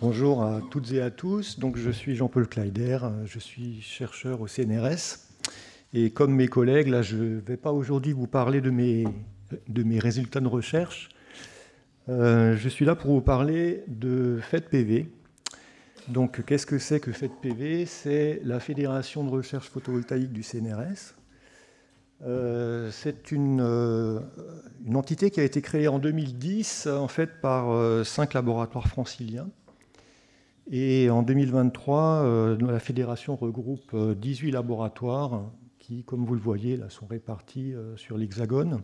Bonjour à toutes et à tous. Donc, je suis Jean-Paul Kleider, je suis chercheur au CNRS. Et comme mes collègues, là, je ne vais pas aujourd'hui vous parler de mes résultats de recherche. Je suis là pour vous parler de FEDPV. Donc, qu'est-ce que c'est que FEDPV? C'est la Fédération de recherche photovoltaïque du CNRS. C'est une entité qui a été créée en 2010, en fait, par 5 laboratoires franciliens. Et en 2023, la fédération regroupe 18 laboratoires qui, comme vous le voyez, là, sont répartis sur l'Hexagone.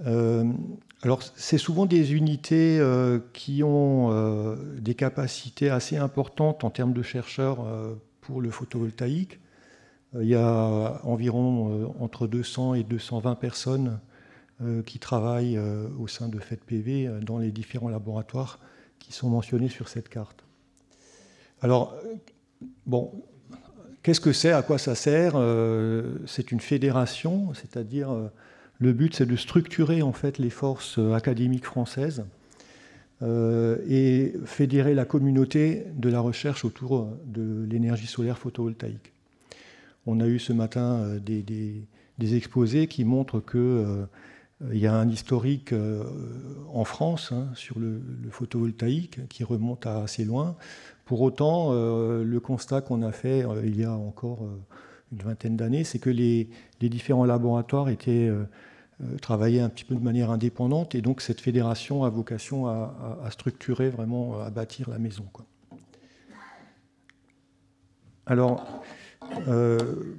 Alors, c'est souvent des unités qui ont des capacités assez importantes en termes de chercheurs pour le photovoltaïque. Il y a environ entre 200 et 220 personnes qui travaillent au sein de FEDPV dans les différents laboratoires qui sont mentionnés sur cette carte. Alors, bon, qu'est-ce que c'est? À quoi ça sert? C'est une fédération, c'est-à-dire le but, c'est de structurer en fait les forces académiques françaises et fédérer la communauté de la recherche autour de l'énergie solaire photovoltaïque. On a eu ce matin des exposés qui montrent que il y a un historique en France sur le photovoltaïque qui remonte à assez loin. Pour autant, le constat qu'on a fait il y a encore une vingtaine d'années, c'est que les différents laboratoires travaillaient un petit peu de manière indépendante, et donc cette fédération a vocation à structurer vraiment, à bâtir la maison, quoi. Alors,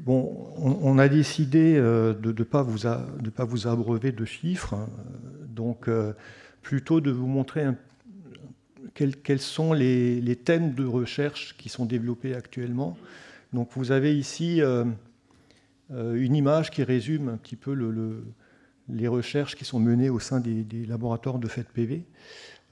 bon, on a décidé de ne pas vous abreuver de chiffres, donc plutôt de vous montrer quels sont les thèmes de recherche qui sont développés actuellement. Donc vous avez ici une image qui résume un petit peu les recherches qui sont menées au sein des laboratoires de FEDPV.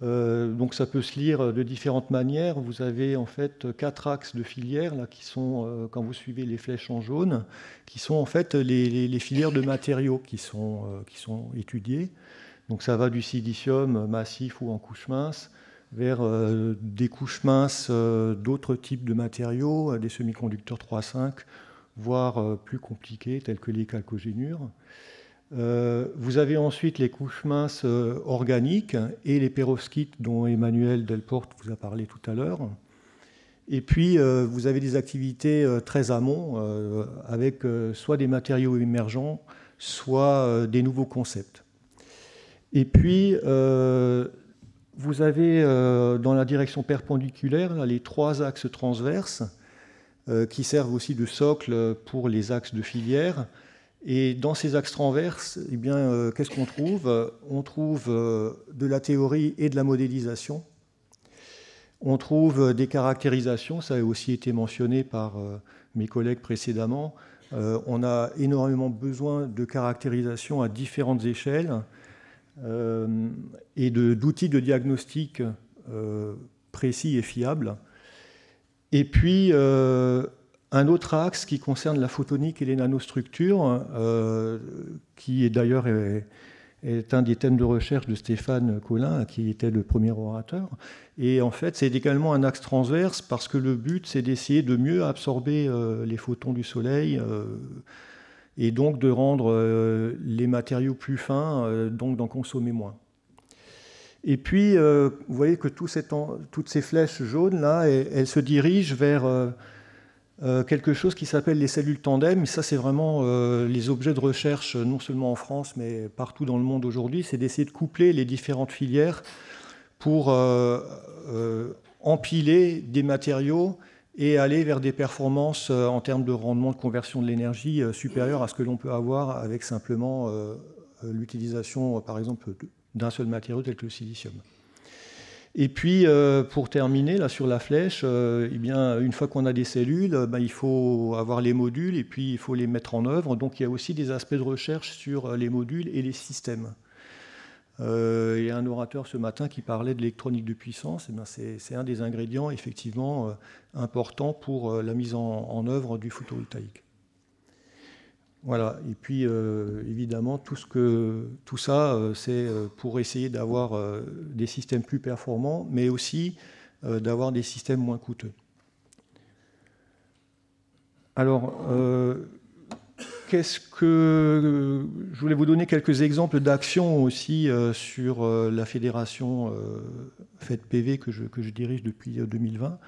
Donc ça peut se lire de différentes manières. Vous avez en fait 4 axes de filières là, qui sont, quand vous suivez les flèches en jaune, qui sont en fait les filières de matériaux qui sont étudiées. Donc ça va du silicium massif ou en couche mince vers des couches minces d'autres types de matériaux, des semi-conducteurs 3,5, voire plus compliqués tels que les chalcogénures. Vous avez ensuite les couches minces organiques et les perovskites dont Emmanuel Delporte vous a parlé tout à l'heure. Et puis vous avez des activités très amont avec soit des matériaux émergents, soit des nouveaux concepts. Et puis vous avez dans la direction perpendiculaire là, les 3 axes transverses qui servent aussi de socle pour les axes de filière. Et dans ces axes transverses, eh bien, qu'est-ce qu'on trouve? On trouve de la théorie et de la modélisation. On trouve des caractérisations, ça a aussi été mentionné par mes collègues précédemment. On a énormément besoin de caractérisation à différentes échelles et d'outils de diagnostic précis et fiables. Et puis, un autre axe qui concerne la photonique et les nanostructures, qui est d'ailleurs est un des thèmes de recherche de Stéphane Collin, qui était le premier orateur. Et en fait, c'est également un axe transverse parce que le but, c'est d'essayer de mieux absorber les photons du Soleil et donc de rendre les matériaux plus fins, donc d'en consommer moins. Et puis, vous voyez que toutes ces flèches jaunes, là, elles se dirigent vers quelque chose qui s'appelle les cellules tandem. Et ça, c'est vraiment les objets de recherche, non seulement en France, mais partout dans le monde aujourd'hui. C'est d'essayer de coupler les différentes filières pour empiler des matériaux et aller vers des performances en termes de rendement de conversion de l'énergie supérieures à ce que l'on peut avoir avec simplement l'utilisation, par exemple, d'un seul matériau tel que le silicium. Et puis, pour terminer, là, sur la flèche, eh bien, une fois qu'on a des cellules, il faut avoir les modules et puis il faut les mettre en œuvre. Donc, il y a aussi des aspects de recherche sur les modules et les systèmes. Il y a un orateur ce matin qui parlait de l'électronique de puissance. Eh c'est un des ingrédients, effectivement, importants pour la mise en œuvre du photovoltaïque. Voilà, et puis évidemment, tout ça, c'est pour essayer d'avoir des systèmes plus performants, mais aussi d'avoir des systèmes moins coûteux. Alors, je voulais vous donner quelques exemples d'actions aussi sur la fédération FedPV que je dirige depuis 2020.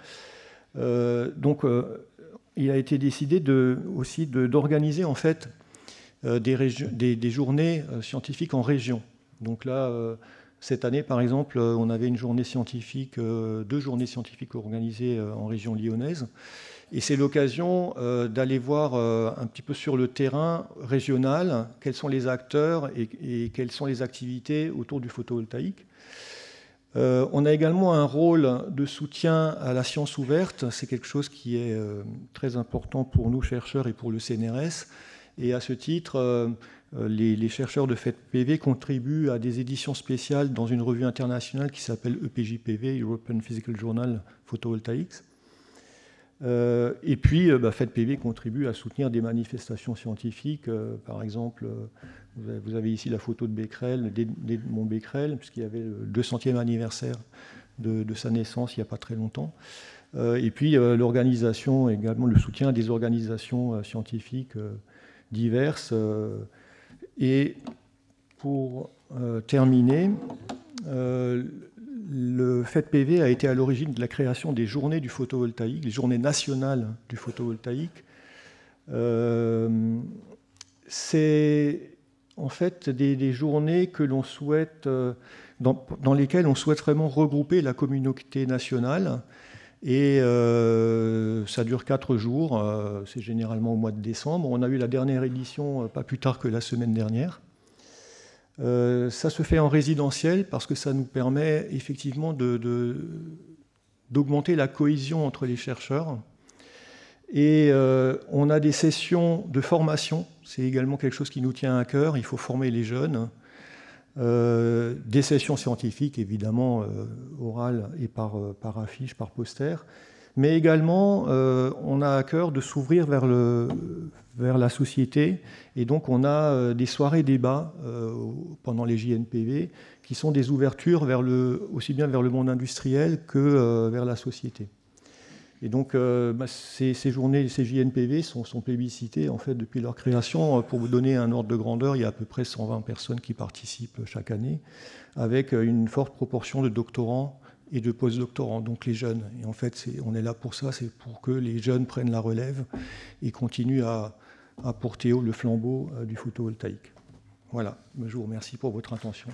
Il a été décidé aussi d'organiser en fait des journées scientifiques en région. Donc là, cette année, par exemple, on avait une journée scientifique, 2 journées scientifiques organisées en région lyonnaise. Et c'est l'occasion d'aller voir un petit peu sur le terrain régional quels sont les acteurs et quelles sont les activités autour du photovoltaïque. On a également un rôle de soutien à la science ouverte. C'est quelque chose qui est très important pour nous, chercheurs, et pour le CNRS. Et à ce titre, les chercheurs de FedPV contribuent à des éditions spéciales dans une revue internationale qui s'appelle EPJPV, European Physical Journal Photovoltaics. Et puis, FedPV contribue à soutenir des manifestations scientifiques. Par exemple, vous avez ici la photo de Becquerel, d'Edmond Becquerel, puisqu'il y avait le 200e anniversaire de sa naissance il n'y a pas très longtemps. Et puis, l'organisation, également le soutien à des organisations scientifiques diverses. Et pour terminer, le FedPV a été à l'origine de la création des journées du photovoltaïque, les journées nationales du photovoltaïque. C'est en fait des journées que l'on souhaite, dans lesquelles on souhaite vraiment regrouper la communauté nationale. Et ça dure 4 jours, c'est généralement au mois de décembre. On a eu la dernière édition pas plus tard que la semaine dernière. Ça se fait en résidentiel parce que ça nous permet effectivement d'augmenter la cohésion entre les chercheurs. Et on a des sessions de formation, c'est également quelque chose qui nous tient à cœur, il faut former les jeunes. Des sessions scientifiques, évidemment, orales et par affiche, par poster. Mais également, on a à cœur de s'ouvrir vers la société. Et donc, on a des soirées débats pendant les JNPV qui sont des ouvertures aussi bien vers le monde industriel que vers la société. Et donc, ces journées, ces JNPV sont plébiscitées en fait, depuis leur création. Pour vous donner un ordre de grandeur, il y a à peu près 120 personnes qui participent chaque année, avec une forte proportion de doctorants et de post-doctorants, donc les jeunes. Et en fait, on est là pour ça, c'est pour que les jeunes prennent la relève et continuent à porter haut le flambeau du photovoltaïque. Voilà, je vous remercie pour votre attention.